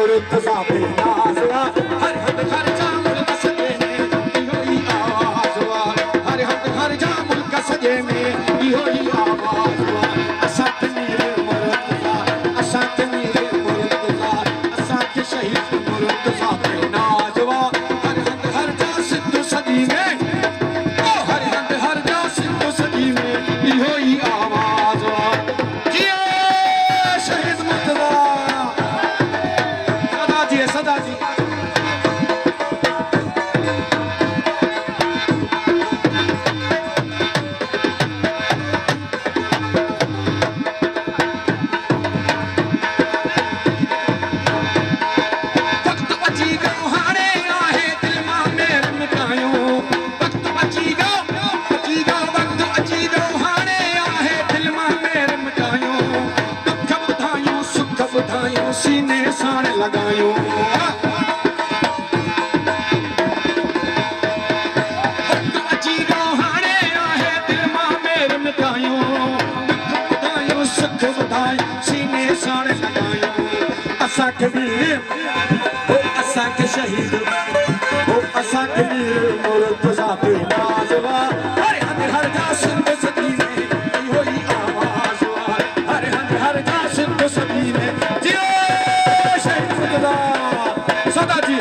मुर्तज़ा पे नाज़वा हर हद हर जा मुल्क सजे में इहो ही आवाज़ वा हर हद हर जा मुल्क सजे में इहो ही आवाज़ वा असां ते मीर मुर्तज़ा असां ते मीर मुर्तज़ा असां ते शहीद मुर्तज़ा पे नाज़वा हर हद हर जा सिंध सजी में हर हद हर जा सिंध सजी में इहो ही आवाज़ वा जिए शहीद मुर्तज़ा सदा जी वक्त अची गयो हाणे आहे दिल मां मेर मिटायो वक्त अची गयो वक्त अची गयो हाणे आहे दिल मां मेर मिटायो दुख ॿुधायूं सुख ॿुधायूं सीने साण लॻायूं असां के वीर हो असां के शहीद हो असां के वीर मुर्तज़ा पे नाज़वा हर हद हर जा सिंध सजी में इहो ही आवाज़ वा हर हद हर जा सिंध सजी में जियो शहीद मुर्तज़ा सदा जी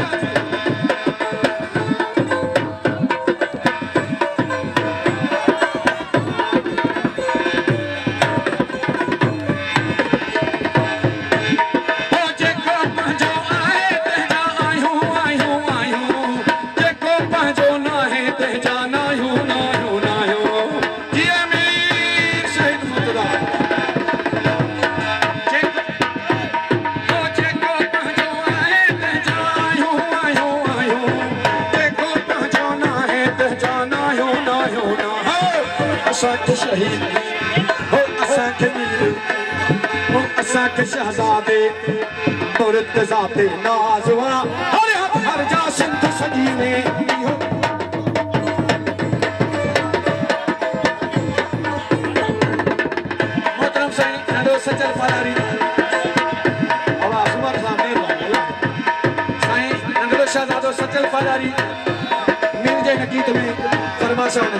असां के शहीद हो असां के वीर हो असां के शहज़ादे मुर्तज़ा पे नाज़वा हर हद हर जा सिंध सजी में इहो मोहतरम साईं नंढो सचल फरारी आवाज़ उमर सां महिरबानी साईं नंढो शहज़ादो सचल फरारी मीर जे गीत में फरमाशा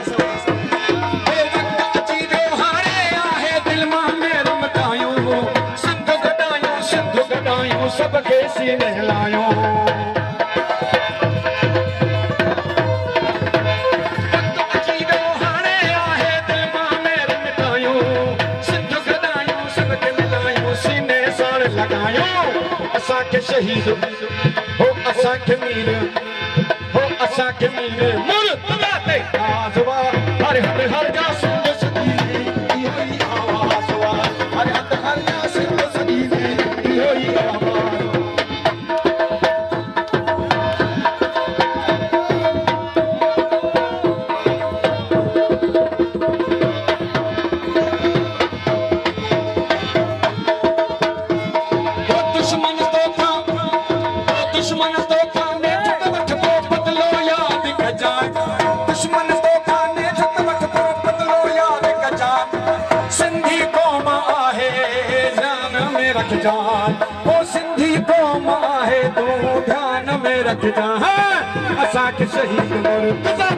सब के सीने हिलायो वक्त अची गयो हाणे आहे दिल मां मेर मिटायो सिंध गॾायूं सब के मिलायूं सीने साण लॻायो असां के शहीद हो असां के मीर हो असां के मीर मुर्तज़ा ते नाज़वा हर हद हर जा सिंध सजी में इहो ही आवाज़ वा हर हद हर जा सिंध सजी में इहो ही आवाज़ जान वो सिंधी कौम आहे तू ध्यान में रख जा असां के शहीद मुर्तज़ा